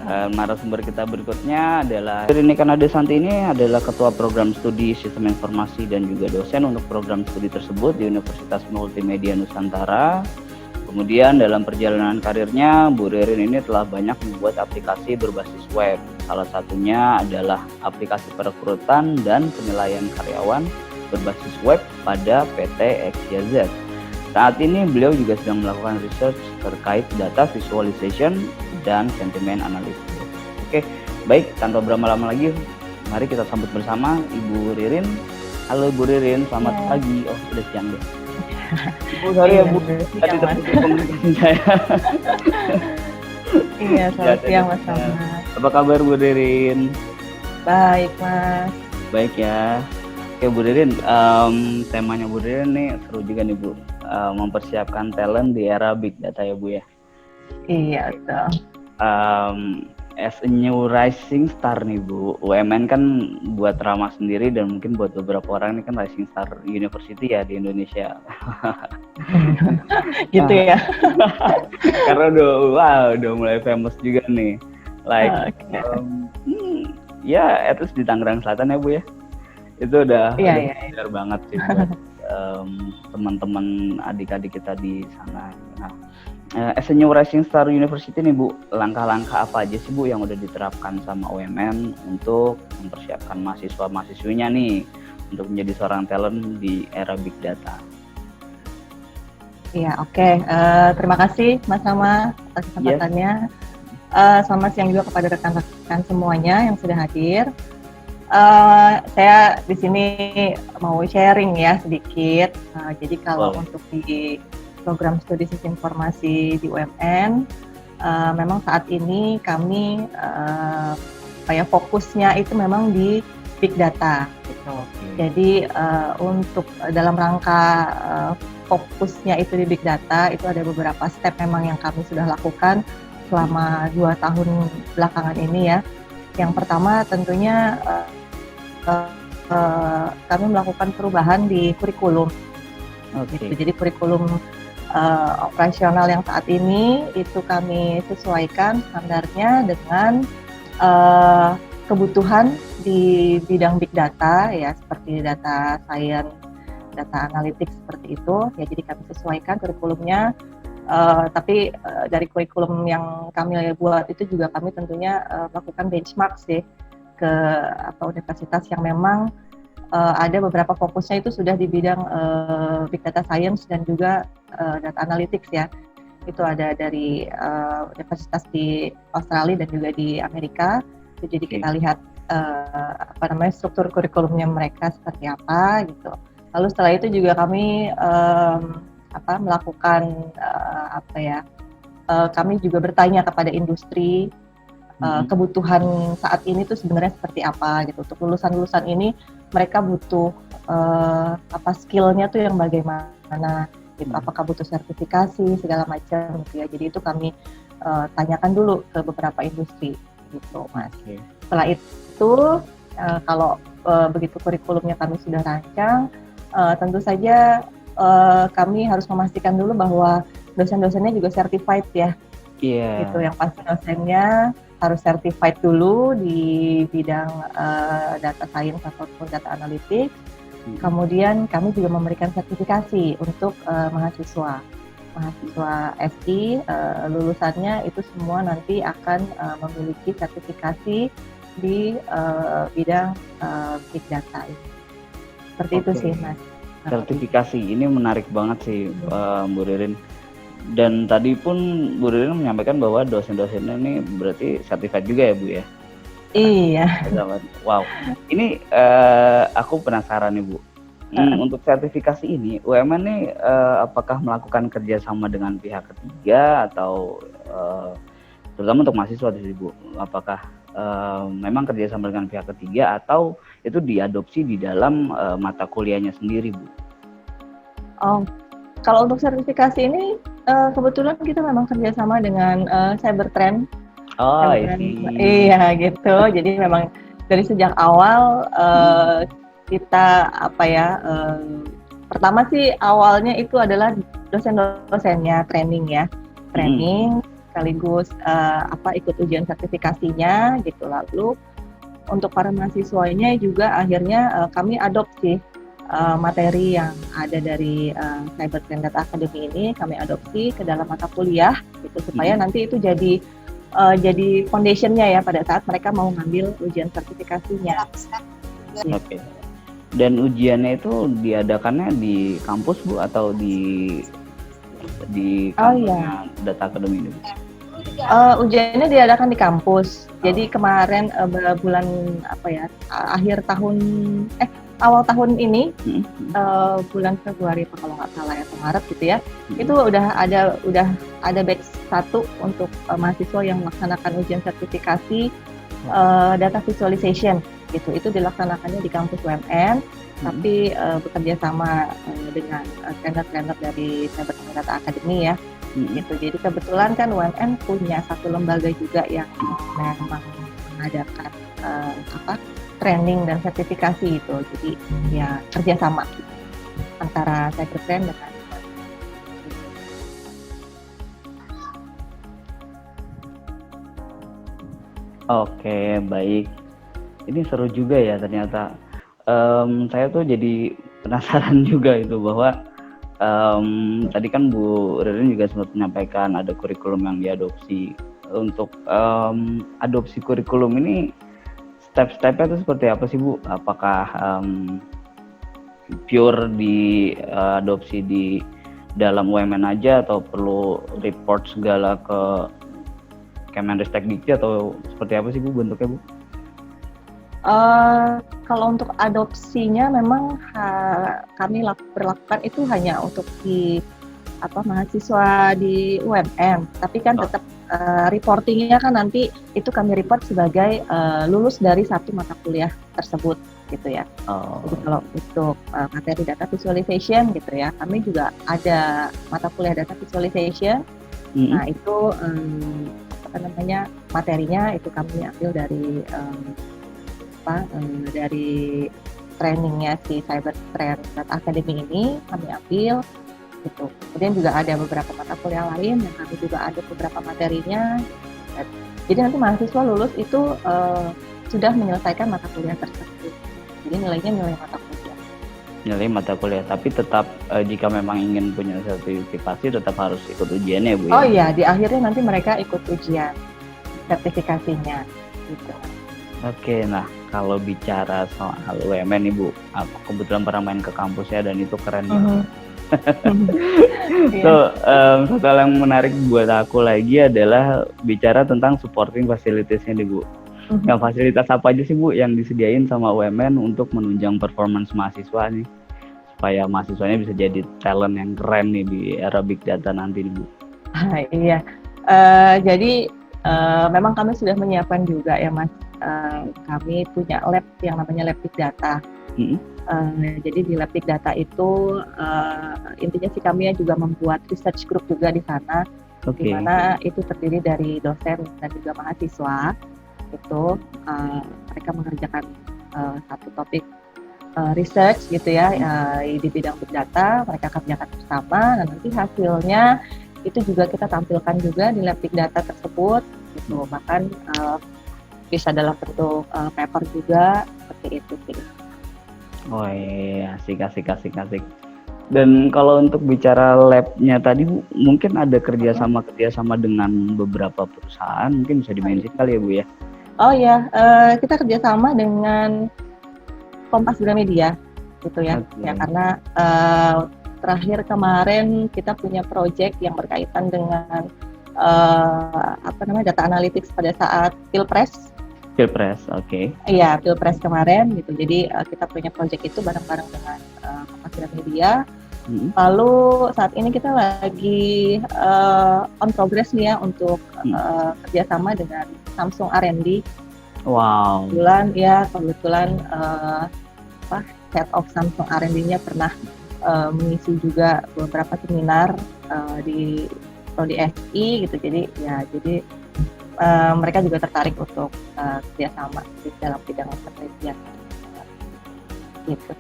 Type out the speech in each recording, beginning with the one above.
Narasumber kita berikutnya adalah Rini Kanadesanti. Ini adalah Ketua Program Studi Sistem Informasi dan juga dosen untuk program studi tersebut di Universitas Multimedia Nusantara. Kemudian dalam perjalanan karirnya, Bu Ririn ini telah banyak membuat aplikasi berbasis web. Salah satunya adalah aplikasi perekrutan dan penilaian karyawan berbasis web pada PT XYZ. Saat ini beliau juga sedang melakukan research terkait data visualization dan sentimen analisis. Oke, baik, tanpa berlama-lama lagi, mari kita sambut bersama Ibu Ririn. Halo Bu Ririn, selamat pagi. Oh, sudah siang deh. Ibu, sorry ya Bu, tadi terputus komunikasi saya. Iya, selamat siang Mas Ahmad. Apa kabar Bu Ririn? Baik Mas. Baik ya. Oke Bu Ririn, temanya Bu Ririn nih seru juga nih Bu. Mempersiapkan talent di era big data ya Bu ya. Iya betul. As a new rising star nih Bu, UMN kan buat Rama sendiri dan mungkin buat beberapa orang ini kan rising star university ya di Indonesia. Gitu ya. Karena udah mulai famous juga nih. Like ya at least di Tangerang Selatan ya Bu ya. Itu udah benar banget sih buat teman-teman adik-adik kita di sana. Nah, as a new rising star university nih Bu, langkah-langkah apa aja sih Bu yang udah diterapkan sama UMN untuk mempersiapkan mahasiswa-mahasiswinya nih untuk menjadi seorang talent di era big data? Iya, oke. Terima kasih Mas Rama atas kesempatannya. Selamat siang juga kepada rekan-rekan semuanya yang sudah hadir. Saya di sini mau sharing ya sedikit. Jadi kalau untuk di program studi sistem informasi di UMN, memang saat ini kami fokusnya itu memang di big data gitu. Jadi untuk dalam rangka fokusnya itu di big data itu ada beberapa step memang yang kami sudah lakukan selama 2 tahun belakangan ini ya. Yang pertama tentunya kami melakukan perubahan di kurikulum. Jadi kurikulum operasional yang saat ini itu kami sesuaikan standarnya dengan kebutuhan di bidang big data ya, seperti data science, data analytics seperti itu ya. Jadi kami sesuaikan kurikulumnya. Tapi dari kurikulum yang kami buat itu juga kami tentunya melakukan benchmark sih ke universitas yang memang ada beberapa fokusnya itu sudah di bidang big data science dan juga data analytics ya. Itu ada dari universitas di Australia dan juga di Amerika. Jadi kita lihat struktur kurikulumnya mereka seperti apa gitu. Lalu setelah itu juga kami melakukan kami juga bertanya kepada industri kebutuhan saat ini tuh sebenarnya seperti apa gitu. Untuk lulusan-lulusan ini mereka butuh skillnya tuh yang bagaimana gitu. Apakah butuh sertifikasi segala macam gitu ya. Jadi itu kami tanyakan dulu ke beberapa industri gitu Mas. Setelah itu kalau begitu kurikulumnya kami sudah rancang, tentu saja kami harus memastikan dulu bahwa dosen-dosennya juga certified ya. Gitu, yang pasti dosennya harus certified dulu di bidang data science ataupun data analytics. Kemudian kami juga memberikan sertifikasi untuk mahasiswa SI, lulusannya itu semua nanti akan memiliki sertifikasi di bidang big data ini. Seperti itu sih Mas. Sertifikasi ini menarik banget sih Bu Ririn. Dan tadi pun Bu Ririn menyampaikan bahwa dosen-dosennya ini berarti certified juga ya Bu ya? Iya. Wow, ini aku penasaran nih Bu. Untuk sertifikasi ini UMN nih apakah melakukan kerjasama dengan pihak ketiga atau terutama untuk mahasiswa di sini Bu? Apakah memang kerjasama dengan pihak ketiga atau itu diadopsi di dalam mata kuliahnya sendiri Bu? Kalau untuk sertifikasi ini kebetulan kita memang kerjasama dengan Cybertrend. Iya gitu. Jadi memang dari sejak awal kita pertama sih awalnya itu adalah dosen-dosennya training. sekaligus ikut ujian sertifikasinya gitu. Lalu untuk para mahasiswanya juga akhirnya kami adopsi materi yang ada dari Cyber Crime Data Academy ini, kami adopsi ke dalam mata kuliah gitu supaya nanti itu jadi foundationnya ya pada saat mereka mau ngambil ujian sertifikasinya. Oke. Dan ujiannya itu diadakannya di kampus Bu atau di kampusnya Data Academy ini? Ujiannya diadakan di kampus. Jadi kemarin bulan awal tahun ini bulan Februari kalau nggak salah ya, atau Maret gitu ya. Itu udah ada batch 1 untuk mahasiswa yang melaksanakan ujian sertifikasi data visualization gitu. Itu dilaksanakannya di kampus UMN, tapi bekerja sama dengan trainer-trainer dari Cyber Crime Data Academy ya. Gitu. Jadi kebetulan kan UMN punya satu lembaga juga yang memang mengadakan training dan sertifikasi itu. Jadi ya kerjasama antara Cybercrime dengan Oke, baik. Ini seru juga ya ternyata. Saya tuh jadi penasaran juga itu bahwa tadi kan Bu Ririn juga sempat menyampaikan ada kurikulum yang diadopsi. Untuk adopsi kurikulum ini step-stepnya itu seperti apa sih Bu? Apakah pure diadopsi di dalam UMN aja atau perlu report segala ke Kemenristek Dikti atau seperti apa sih Bu bentuknya Bu? Kalau untuk adopsinya memang kami berlakukan itu hanya untuk di mahasiswa di UMN, tapi kan tetap reportingnya kan nanti itu kami report sebagai lulus dari satu mata kuliah tersebut gitu ya. Jadi kalau untuk materi data visualization gitu ya, kami juga ada mata kuliah data visualization. Nah itu materinya itu kami ambil dari dari trainingnya si Cyber Crime Data Academy ini kami ambil gitu. Kemudian juga ada beberapa mata kuliah lain yang kami juga ada beberapa materinya. Jadi nanti mahasiswa lulus itu sudah menyelesaikan mata kuliah tersebut. Jadi nilainya nilai mata kuliah. Nilai mata kuliah, tapi tetap jika memang ingin punya sertifikasi tetap harus ikut ujiannya Bu ya? Oh iya, di akhirnya nanti mereka ikut ujian sertifikasinya gitu. Oke, nah kalau bicara soal UMN nih Bu, aku kebetulan pernah main ke kampusnya dan itu keren banget. Satu hal yang menarik buat aku lagi adalah bicara tentang supporting facilities-nya nih Bu. Yang fasilitas apa aja sih Bu yang disediain sama UMN untuk menunjang performance mahasiswa nih, supaya mahasiswanya bisa jadi talent yang keren nih di era big data nanti nih Bu? Iya, jadi memang kami sudah menyiapkan juga ya Mas. Kami punya lab yang namanya lab big data. Jadi di lab big data itu intinya sih kami juga membuat research group juga di sana, di mana itu terdiri dari dosen dan juga mahasiswa. Itu mereka mengerjakan satu topik research gitu ya di bidang big data, mereka kerjakan bersama dan nanti hasilnya itu juga kita tampilkan juga di lab big data tersebut gitu. Bahkan bisa dalam bentuk paper juga seperti itu sih. Oh iya, asik. Dan kalau untuk bicara labnya tadi Bu, mungkin ada kerjasama dengan beberapa perusahaan, mungkin bisa dimention kali ya Bu ya? Oh ya, kita kerjasama dengan Kompas Gramedia gitu ya. Ya karena terakhir kemarin kita punya project yang berkaitan dengan data analytics pada saat Pilpres, oke. Iya, Pilpres kemarin gitu. Jadi kita punya project itu bareng-bareng dengan Kompas Gramedia. Lalu saat ini kita lagi on progress nih ya untuk kerjasama dengan Samsung R&D. Wow. Kebetulan head of Samsung R&D-nya pernah mengisi juga beberapa seminar di Prodi SI gitu. Jadi mereka juga tertarik untuk kerjasama di dalam bidang penelitian gitu.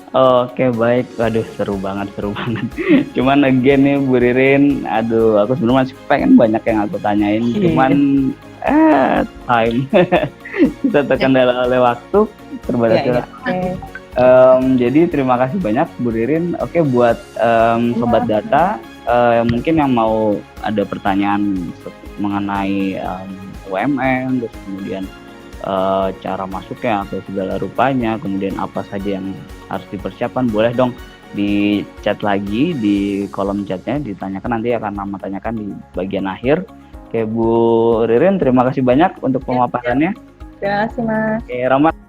Oke, baik. Waduh, seru banget, seru banget. Cuman again nih Bu Ririn, aduh, aku sebenarnya masih pengen banyak yang aku tanyain, cuman time kita terkendala oleh waktu, terbatasnya. Jadi terima kasih banyak Bu Ririn. Oke, buat Sobat Data, mungkin yang mau ada pertanyaan mengenai UMN, terus kemudian cara masuknya atau segala rupanya, kemudian apa saja yang harus dipersiapkan, boleh dong di chat lagi di kolom chatnya, ditanyakan, nanti akan Rama tanyakan di bagian akhir. Oke Bu Ririn, terima kasih banyak untuk pemaparannya. Terima kasih Mas. Oke Rama.